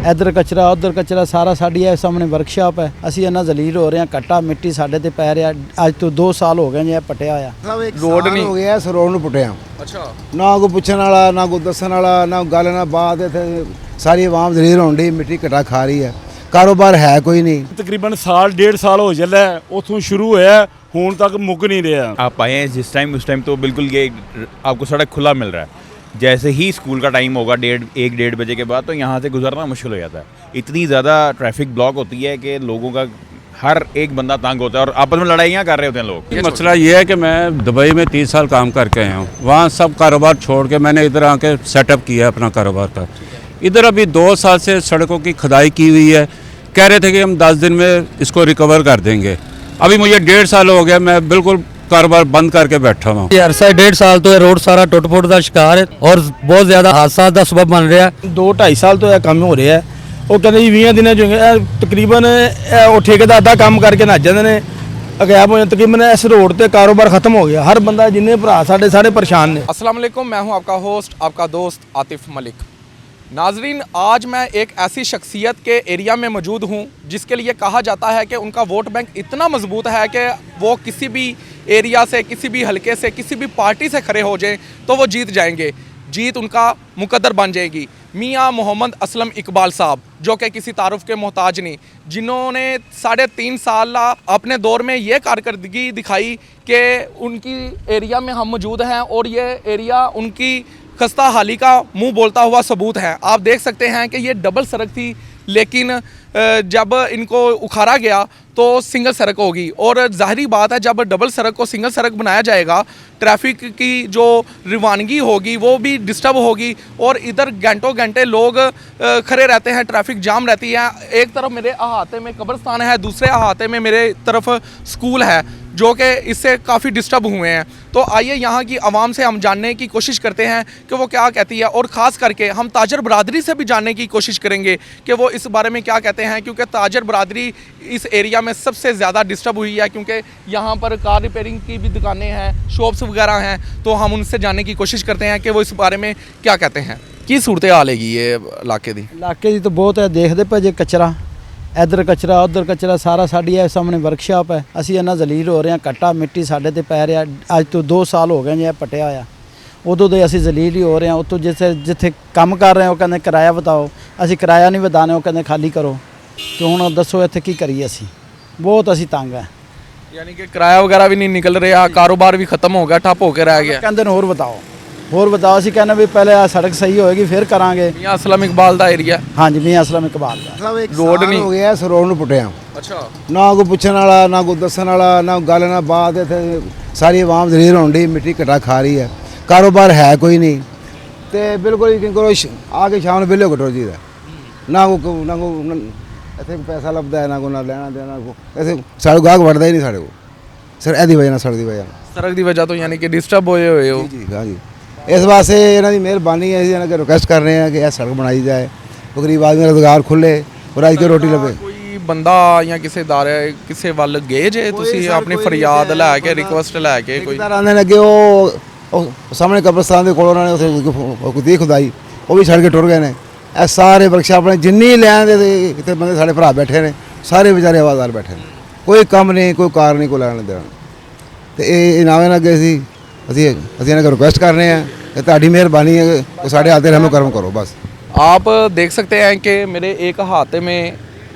इधर कचरा उधर कचरा सारा साड़ी है सामने वर्कशॉप है। असी इन्ना जलील हो रहे हैं, कट्टा मिट्टी साढ़े ते पै रहा। अज तो 2 साल हो गए जी पटिया होया रोड नहीं हो गया इस रोड नूं पुटिया। अच्छा, ना कोई पुछण वाला, ना कोई दस्सण वाला, ना गल ना बात। इत्थे सारी आवाम जलील होण डी, मिट्टी कट्टा खा रही है, कारोबार है कोई नहीं। तकरीबन साल 1.5 साल हो चला है, उतों शुरू होया हुण तक मुक नहीं रहा। आप आए हैं जिस टाइम, उस टाइम तो बिल्कुल ये आपको सड़क खुला मिल रहा है। जैसे ही स्कूल का टाइम होगा 1-1:30 बजे के बाद, तो यहाँ से गुजरना मुश्किल हो जाता है। इतनी ज़्यादा ट्रैफिक ब्लॉक होती है कि लोगों का हर एक बंदा तंग होता है और आपस में लड़ाइयाँ कर रहे होते हैं लोग। मसला ये है कि मैं दुबई में 30 साल काम करके आया हूँ। वहाँ सब कारोबार छोड़ के मैंने इधर आके सेटअप किया अपना कारोबार का। इधर अभी 2 साल से सड़कों की खुदाई की हुई है। कह रहे थे कि हम 10 दिन में इसको रिकवर कर देंगे। अभी मुझे 1.5 साल हो गया, मैं बिल्कुल कारोबार बंद करके बैठा हूँ। अरसा 1.5 साल तो रोड सारा टुट फुट का शिकार है और बहुत ज़्यादा हादसा का सबब बन रहा है। 2-2.5 साल तो यह काम हो रहा है। वो कहते जी 20 दिन जो तकरीबन वो ठेकेदार अद्धा काम करके नੱਜ ਜਾਂਦੇ ਨੇ अगैब हो। तकरीबन इस रोड पर कारोबार खत्म हो गया। हर बंदा जिन्ने भरा सारे परेशान ने। अस्सलाम वालेकुम, मैं हूं आपका होस्ट, आपका दोस्त आतिफ मलिक। नाजरीन, आज मैं एक ऐसी शख्सियत के एरिया में मौजूद हूं जिसके लिए कहा जाता है कि उनका वोट बैंक इतना मजबूत है कि वो किसी भी एरिया से, किसी भी हलके से, किसी भी पार्टी से खड़े हो जाएं तो वो जीत जाएंगे। जीत उनका मुकद्दर बन जाएगी। मियाँ मोहम्मद असलम इकबाल साहब, जो कि किसी तारुफ के मोहताज नहीं, जिन्होंने 3.5 साल अपने दौर में ये कारकर्दगी दिखाई कि उनकी एरिया में हम मौजूद हैं और ये एरिया उनकी खस्ता हाली का मुंह बोलता हुआ सबूत है। आप देख सकते हैं कि ये डबल सड़क थी, लेकिन जब इनको उखाड़ा गया तो सिंगल सड़क होगी। और ज़ाहिरी बात है, जब डबल सड़क को सिंगल सड़क बनाया जाएगा, ट्रैफिक की जो रवानगी होगी वो भी डिस्टर्ब होगी और इधर घंटों घंटे लोग खड़े रहते हैं, ट्रैफिक जाम रहती है। एक तरफ मेरे अहाते में कब्रिस्तान है, दूसरे अहाते में मेरे तरफ स्कूल है, जो कि इससे काफ़ी डिस्टर्ब हुए हैं। तो आइए यहाँ की आवाम से हम जानने की कोशिश करते हैं कि वो क्या कहती है, और ख़ास करके हम ताजर बरादरी से भी जानने की कोशिश करेंगे कि वो इस बारे में क्या कहते हैं, क्योंकि ताजर बरादरी इस एरिया में सबसे ज़्यादा डिस्टर्ब हुई है, क्योंकि यहाँ पर कार रिपेयरिंग की भी दुकानें हैं, शॉप्स वगैरह हैं। तो हम उनसे जानने की कोशिश करते हैं कि वो इस बारे में क्या कहते हैं। की सूरत हाल हैगी ये इलाके की? इलाके की तो बहुत है, देखते पे जे कचरा इधर कचरा उधर कचरा सारा साड़ी है सामने वर्कशॉप है। असी इन्ना जलील हो रहे हैं, कट्टा मिट्टी साढ़े ते पै रहा। अज तो 2 साल हो गए जी पटिया होया। उदों तो असी जलील ही हो रहे हैं। उतों जिथे काम कर रहे हैं वो कहते किराया बताओ, असी किराया नहीं बताने, वो कहते खाली करो। तो हुण दसो इत्थे की करिए? असी बहुत असी तंग है। यानी कि किराया वगैरह भी नहीं निकल रहा, कारोबार भी खत्म हो गया, ठप होकर रह गया। कहते होर बताओ। असी कहने भी पहले आ सड़क सही होएगी फिर करांगे। मियाँ असलम इकबाल का एरिया? हाँ जी, मियाँ असलम इकबाल का। रोड नहीं हो गया इस रोड नूं पुटिया। अच्छा, ना कोई पुछण वाला, ना कोई दस्सण वाला, ना गल ना बात। इत्थे सारी आवाम जलील होण डी, मिट्टी कट्टा खा रही है, कारोबार है कोई नहीं। तो बिल्कुल यकीन करो, आके शाम नूं बिल्ले कटो जी ना को इत्थे पैसा लभदा है, ना को ना लेना देना को। इत्थे साढ़े गाहक वड़दा ही नहीं साढ़े को, सर एदी वजह नाल, सड़क दी वजह तो यानी कि डिस्टर्ब होए हुए हो। जी हाँ जी। इस वास्ते इन्हां दी मेहरबानी है, इन्हां के रिक्वेस्ट कर रहे हैं कि यह सड़क बनाई जाए, तो गरीब आदमी का रोजगार खुले और आज की रोटी लभे। कोई बंदा या किसी दारे किसी वल गए जे तुसीं अपनी फरियाद लैके, रिक्वेस्ट लैके? कोई आंदे ने कि वो सामने कब्रिस्तान के कोल उन्होंने उत्थे दी खुदाई, वो भी छड़ के टुर गए ने। ਇਹ ਸਾਰੇ ਵਰਕਸ਼ਾਪ ਨੇ ਜਿੰਨੀ ਲੈਣ ਦੇ ਇੱਥੇ ਬੰਦੇ ਸਾਡੇ ਭਰਾ ਬੈਠੇ ਨੇ, ਸਾਰੇ ਵਿਚਾਰੇ ਆਵਾਜ਼ਾਰ ਬੈਠੇ ਨੇ। ਕੋਈ ਕੰਮ ਨਹੀਂ, ਕੋਈ ਕਾਰ ਨਹੀਂ, ਕੋਈ ਲੈਣ ਦੇਣ। ਤੇ ਇਹ ਇਨਾਮ ਨਾਲ ਗਏ ਸੀ। ਅਸੀਂ ਇਹਨਾਂ ਨੂੰ ਰਿਕੁਐਸਟ ਕਰ ਰਹੇ ਹਾਂ ਕਿ ਤੁਹਾਡੀ ਮਿਹਰਬਾਨੀ ਹੈ ਕਿ ਸਾਡੇ हाथ रहम करम करो बस। आप देख सकते हैं कि मेरे एक हाथ में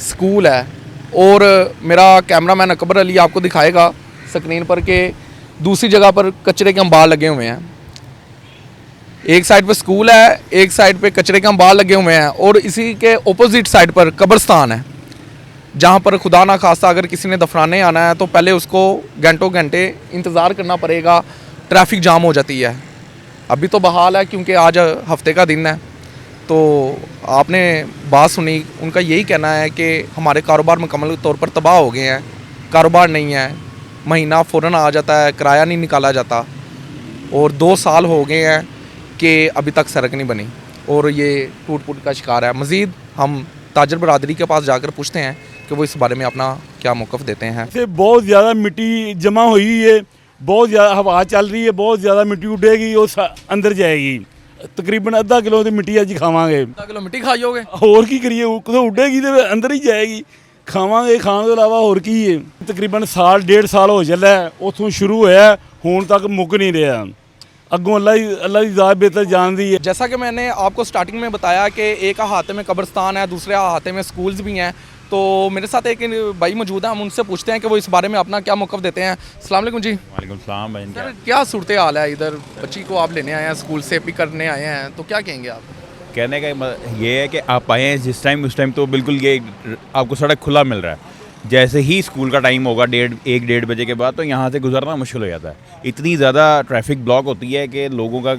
स्कूल है और मेरा कैमरामैन अकबर अली आपको दिखाएगा स्क्रीन पर कि दूसरी जगह पर कचरे के अंबार लगे हुए हैं। एक साइड पे स्कूल है, एक साइड पे कचरे के अंबार लगे हुए हैं और इसी के ऑपोजिट साइड पर कब्रिस्तान है, जहाँ पर खुदा ना खास्ता अगर किसी ने दफनाने आना है तो पहले उसको घंटों घंटे इंतज़ार करना पड़ेगा, ट्रैफिक जाम हो जाती है। अभी तो बहाल है क्योंकि आज हफ्ते का दिन है। तो आपने बात सुनी, उनका यही कहना है कि हमारे कारोबार मुकम्मल तौर पर तबाह हो गए हैं, कारोबार नहीं है, महीना फ़ौरन आ जाता है, किराया नहीं निकाला जाता और 2 साल हो गए हैं कि अभी तक सड़क नहीं बनी और ये टूट फूट का शिकार है। मज़ीद हम ताजर बरादरी के पास जाकर पूछते हैं कि वो इस बारे में अपना क्या मौक़िफ़ देते हैं। बहुत ज़्यादा मिट्टी जमा हुई है, बहुत ज़्यादा हवा चल रही है, बहुत ज़्यादा मिट्टी उठेगी और अंदर जाएगी। ਤਕਰੀਬਨ ਅੱਧਾ ਕਿਲੋ ਦੀ ਮਿੱਟੀ ਅੱਜ ਖਾਵਾਂਗੇ। ਅੱਧਾ ਕਿਲੋ ਮਿੱਟੀ ਖਾ ਜਾਓਗੇ? ਹੋਰ ਕੀ ਕਰੀਏ, ਉਹ ਕਦੋਂ ਉੱਡੇਗੀ ਤੇ ਅੰਦਰ ਹੀ ਜਾਏਗੀ। ਖਾਵਾਂਗੇ, ਖਾਣ ਤੋਂ ਇਲਾਵਾ ਹੋਰ ਕੀ ਹੈ। ਤਕਰੀਬਨ ਸਾਲ ਡੇਢ ਸਾਲ ਹੋ ਚੱਲਾ, ਉੱਥੋਂ ਸ਼ੁਰੂ ਹੋਇਆ ਹੁਣ तक मुक नहीं रहा। अगों अल्लाह की ज़ात बेहतर जानती है। जैसा कि मैंने आपको स्टार्टिंग में बताया कि एक अहाते में कब्रिस्तान है, दूसरे अहाते में स्कूल्स भी हैं, तो मेरे साथ एक भाई मौजूद है, हम उनसे पूछते हैं कि वो इस बारे में अपना क्या मौक़िफ़ देते हैं। अस्सलाम वालेकुम जी। वालेकुम सलाम भाई। सर, क्या सूरत हाल है इधर? बच्ची को आप लेने आए हैं, स्कूल से पिक करने आए हैं, तो क्या कहेंगे आप? कहने का ये है कि आप आए हैं जिस टाइम, उस टाइम तो बिल्कुल ये आपको सड़क खुला मिल रहा है। जैसे ही स्कूल का टाइम होगा 1-1:30 बजे के बाद, तो यहाँ से गुजरना मुश्किल हो जाता है। इतनी ज़्यादा ट्रैफिक ब्लॉक होती है कि लोगों का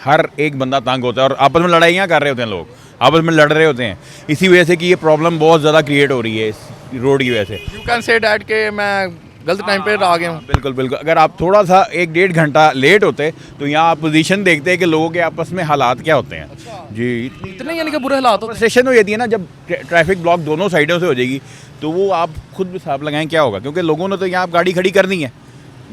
हर एक बंदा तंग होता है और आपस में लड़ाइयाँ कर रहे होते हैं, लोग आपस में लड़ रहे होते हैं। इसी वजह से कि ये प्रॉब्लम बहुत ज़्यादा क्रिएट हो रही है इस रोड की वजह से। यू कैन से डैट कि मैं गलत टाइम पे आ गया हूँ। बिल्कुल बिल्कुल। अगर आप थोड़ा सा 1-1.5 घंटा लेट होते तो यहाँ आप पोजीशन देखते हैं कि लोगों के आपस में हालात क्या होते हैं। जी, इतने यानी कि बुरे हालात होते हैं। स्टेशन हो जाती है ना, जब ट्रैफिक ब्लॉक दोनों साइडों से हो जाएगी तो वो आप खुद भी हिसाब लगाएं क्या होगा, क्योंकि लोगों ने तो यहाँ गाड़ी खड़ी करनी है।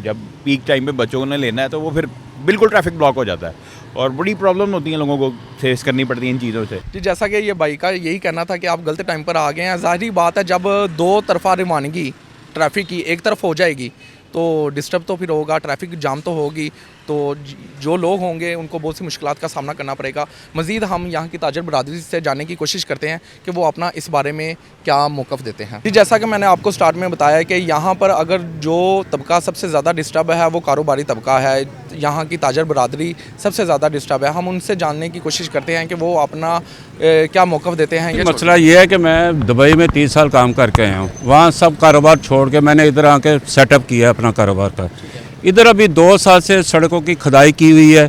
जब पीक टाइम पे बच्चों ने लेना है तो वो फिर बिल्कुल ट्रैफिक ब्लॉक हो जाता है और बड़ी प्रॉब्लम होती है, लोगों को फेस करनी पड़ती है इन चीज़ों से। जी, जैसा कि ये भाई का यही कहना था कि आप गलत टाइम पर आ गए हैं। ज़ाहिरी बात है, जब दो तरफा रवानगी ट्रैफिक की एक तरफ हो जाएगी तो डिस्टर्ब तो फिर होगा, ट्रैफिक जाम तो होगी, तो जो लोग होंगे उनको बहुत सी मुश्किलात का सामना करना पड़ेगा। मज़ीद हम यहाँ की ताजर बरादरी से जानने की कोशिश करते हैं कि वो अपना इस बारे में क्या मौक़िफ़ देते हैं। जी, जैसा कि मैंने आपको स्टार्ट में बताया कि यहाँ पर अगर जो तबका सबसे ज़्यादा डिस्टर्ब है वो कारोबारी तबका है, यहाँ की ताजर बरादरी सबसे ज़्यादा डिस्टर्ब है। हम उनसे जानने की कोशिश करते हैं कि वो अपना क्या मौक़िफ़ देते हैं। मसला ये है कि मैं दुबई में 30 साल काम करके आया हूँ, वहाँ सब कारोबार छोड़ के मैंने इधर आके सेटअप किया अपना कारोबार का। इधर अभी 2 साल से सड़कों की खुदाई की हुई है,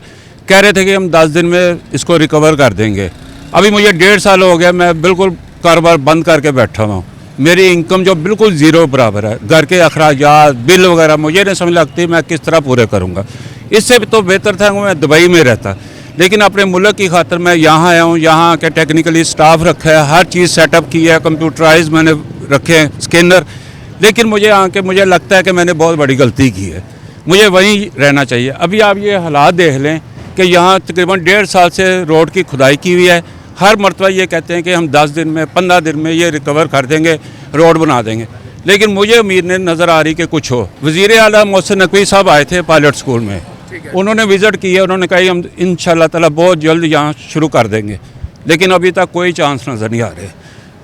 कह रहे थे कि हम 10 दिन में इसको रिकवर कर देंगे। अभी मुझे 1.5 साल हो गया, मैं बिल्कुल कारोबार बंद करके बैठा हुआ हूँ। मेरी इनकम जो बिल्कुल ज़ीरो बराबर है, घर के अखराजात बिल वगैरह मुझे नहीं समझ लगती मैं किस तरह पूरे करूँगा। इससे भी तो बेहतर था कि मैं दुबई में रहता, लेकिन अपने मुल्क की खातिर मैं यहाँ आया हूँ। यहाँ के टेक्निकली स्टाफ रखा है, हर चीज़ सेटअप की है, कंप्यूटराइज मैंने रखे हैं स्कैनर, लेकिन मुझे आके मुझे लगता है कि मैंने बहुत बड़ी गलती की है, मुझे वहीं रहना चाहिए। अभी आप ये हालात देख लें कि यहाँ तकरीबन 1.5 साल से रोड की खुदाई की हुई है। हर मरतबा ये कहते हैं कि हम 10 दिन में 15 दिन में ये रिकवर कर देंगे, रोड बना देंगे, लेकिन मुझे उम्मीद नहीं नज़र आ रही कि कुछ हो। वज़ीर आला मोहसिन नकवी साहब आए थे पायलट स्कूल में, उन्होंने विज़िट किया, उन्होंने कहा हम इंशाअल्लाह ताला बहुत जल्द यहाँ शुरू कर देंगे, लेकिन अभी तक कोई चांस नज़र नहीं आ रहे।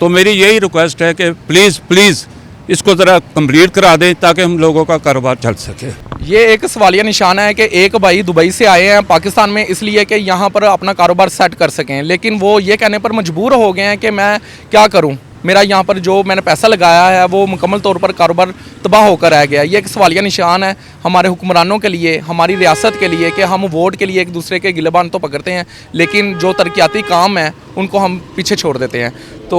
तो मेरी यही रिक्वेस्ट है कि प्लीज़ इसको ज़रा कंप्लीट करा दें ताकि हम लोगों का कारोबार चल सके। ये एक सवालिया निशान है कि एक भाई दुबई से आए हैं पाकिस्तान में इसलिए कि यहाँ पर अपना कारोबार सेट कर सकें, लेकिन वो ये कहने पर मजबूर हो गए हैं कि मैं क्या करूँ, मेरा यहाँ पर जो मैंने पैसा लगाया है वो मुकम्मल तौर पर कारोबार तबाह होकर रह गया। ये एक सवालिया निशान है हमारे हुक्मरानों के लिए, हमारी रियासत के लिए, कि हम वोट के लिए एक दूसरे के गिलेबान तो पकड़ते हैं, लेकिन जो तरक्याती काम है उनको हम पीछे छोड़ देते हैं। तो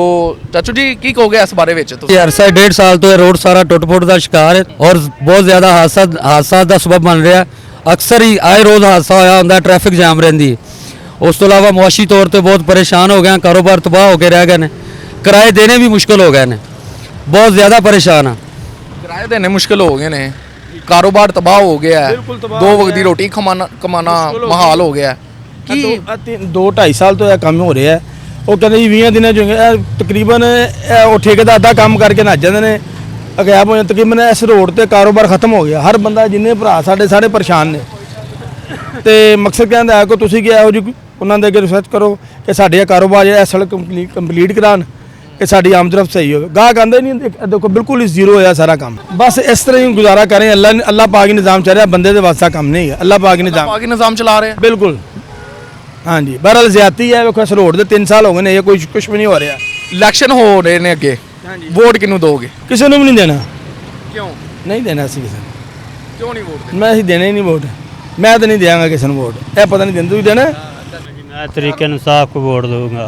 चाचू जी की कहोगे इस बारे में? अरसा 1.5 साल तो रोड सारा टुट-फुट का शिकार है और बहुत ज़्यादा हादसा का सबब बन रहा। अक्सर ही आए रोज़ हादसा होया होंदा, ट्रैफिक जाम रहिंदी। उस तो इलावा मुआशी तौर पर बहुत परेशान हो गए, कारोबार तबाह होकर रह गए, किराए देने भी मुश्किल हो गए ने, बहुत ज़्यादा परेशान हाँ। किराए देने मुश्किल हो गए ने, कारोबार तबाह हो गया है, 2 वक्त की रोटी कमाना महाल हो गया है। 2-2.5 साल तो यह काम हो रहा है। वो कहते जी 20 दिन जो तकरीबन वो ठेकेदार अद्धा काम करके नस जाते हैं, अगैब हो जाते। तकरीबन इस रोड पर कारोबार खत्म हो गया, हर बंदा जिन्ने भरा साढ़े परेशान ने। तो मकसद कहता है कि तुम क्या हो जी उन्होंने अगर रिसर्च करो कि साढ़े कारोबार जो सड़क कंप्लीट करान कि साड़ी आमदरफ सही हो। गाहक आंदे नहीं, देखो बिल्कुल ही जीरो होया सारा काम। बस इस तरह ही गुजारा करें। अल्लाह पाक ही निज़ाम चल रहा है, बंदे के वास्ता काम नहीं है। अल्लाह पाक ही निज़ाम चला रहे हैं बिल्कुल। हाँ जी, बहरहाल ज्यादती है। देखो इस रोड के 3 साल हो गए ने, ये कुछ भी नहीं हो रहा। इलैक्शन हो रहे हैं अगे, वोट किनू दोगे? किसी ने भी नहीं देना। क्यों नहीं देना? असी किसी क्यों नहीं वोट? मैं असी देना ही नहीं वोट। मैं तो नहीं देंगा किसी ने वोट। यह पता नहीं देना, तू देना? मैं तरीके इंसाफ को वोट दूंगा।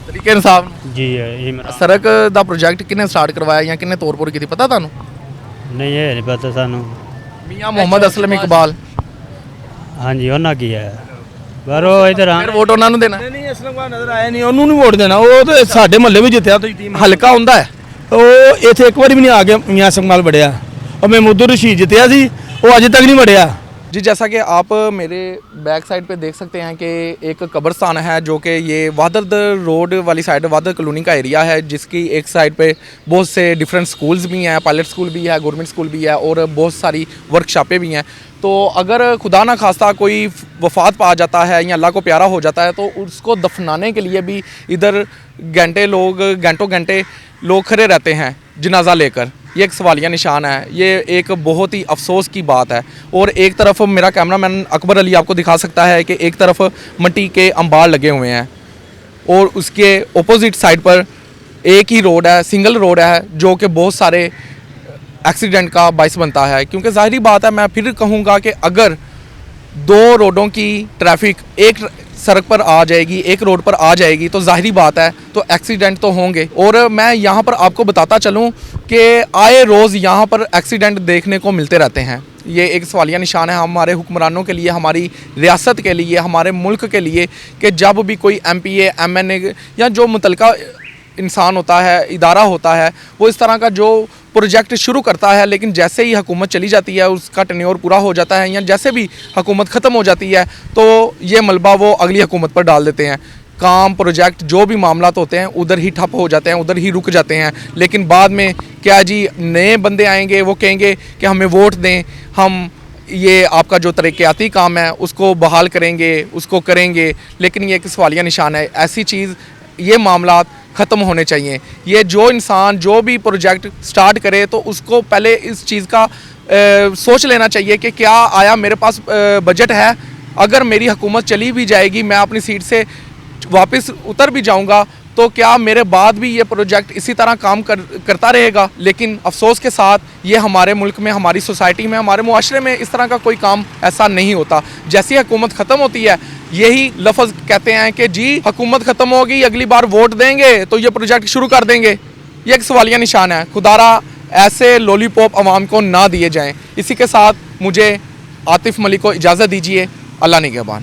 तरीके इंसाफ जी ये मेरा। सड़क का प्रोजेक्ट किन्ने स्टार्ट करवाया या किन्ने तौर पर की पता थानू? नहीं ये नहीं पता सानू। मियां मोहम्मद असलम इकबाल। हाँ जी उन्होंने किया है, पर वो इधर फिर वोट उन्होंने देना? नहीं असलम का नजर आया नहीं, उन्होंने नहीं वोट देना। वो तो साढ़े महल्ले में जितया तो टीम हल्का होंदा है। वो इतने एक बार भी नहीं आ गया मियां इकबाल बढ़िया। और महमूद रशीद जितया सी, वो अज तक नहीं बढ़िया। जी, जैसा कि आप मेरे बैक साइड पे देख सकते हैं कि एक कब्रिस्तान है जो कि ये वादद रोड वाली साइड, वादद कॉलोनी का एरिया है, जिसकी एक साइड पे बहुत से डिफरेंट स्कूल्स भी हैं, पायलट स्कूल भी है, गवर्नमेंट स्कूल भी है और बहुत सारी वर्कशॉपें भी हैं। तो अगर खुदा ना खास्ता कोई वफात पा जाता है या अल्लाह को प्यारा हो जाता है तो उसको दफनाने के लिए भी इधर घंटों घंटे लोग खड़े रहते हैं जनाजा लेकर। ये एक सवालिया निशान है, ये एक बहुत ही अफसोस की बात है। और एक तरफ मेरा कैमरामैन अकबर अली आपको दिखा सकता है कि एक तरफ मिट्टी के अंबार लगे हुए हैं और उसके ऑपोजिट साइड पर एक ही रोड है, सिंगल रोड है, जो कि बहुत सारे एक्सीडेंट का बायस बनता है। क्योंकि ज़ाहिरी बात है, मैं फिर कहूँगा कि अगर दो रोडों की ट्रैफिक एक सड़क पर आ जाएगी, एक रोड पर आ जाएगी, तो ज़ाहिरी बात है तो एक्सीडेंट तो होंगे। और मैं यहाँ पर आपको बताता चलूँ कि आए रोज़ यहाँ पर एक्सीडेंट देखने को मिलते रहते हैं। ये एक सवालिया निशान है हमारे हुक्मरानों के लिए, हमारी रियासत के लिए, हमारे मुल्क के लिए, कि जब भी कोई MPA MNA या जो मुतलका इंसान होता है, इदारा होता है, वो इस तरह का जो प्रोजेक्ट शुरू करता है, लेकिन जैसे ही हुकूमत चली जाती है, उसका टेन्योर पूरा हो जाता है या जैसे भी हुकूमत ख़त्म हो जाती है, तो ये मलबा वो अगली हुकूमत पर डाल देते हैं। काम, प्रोजेक्ट, जो भी मामलात होते हैं उधर ही ठप हो जाते हैं, उधर ही रुक जाते हैं। लेकिन बाद में क्या जी, नए बंदे आएंगे, वो कहेंगे कि हमें वोट दें, हम ये आपका जो तरक्याती काम है उसको बहाल करेंगे, उसको करेंगे। लेकिन ये एक सवालिया निशान है। ऐसी चीज़, ये मामलात ख़त्म होने चाहिए। ये जो इंसान जो भी प्रोजेक्ट स्टार्ट करे तो उसको पहले इस चीज़ का सोच लेना चाहिए कि क्या आया मेरे पास बजट है। अगर मेरी हुकूमत चली भी जाएगी, मैं अपनी सीट से वापस उतर भी जाऊंगा, तो क्या मेरे बाद भी ये प्रोजेक्ट इसी तरह काम करता रहेगा। लेकिन अफसोस के साथ ये हमारे मुल्क में, हमारी सोसाइटी में, हमारे मुआशरे में इस तरह का कोई काम ऐसा नहीं होता। जैसी हुकूमत ख़त्म होती है, यही लफ्ज़ कहते हैं कि जी हुकूमत ख़त्म होगी, अगली बार वोट देंगे तो ये प्रोजेक्ट शुरू कर देंगे। ये एक सवालिया निशान है। खुदारा ऐसे लॉलीपॉप आवाम को ना दिए जाएँ। इसी के साथ मुझे आतिफ मलिक को इजाज़त दीजिए। अल्लाह निगहबान।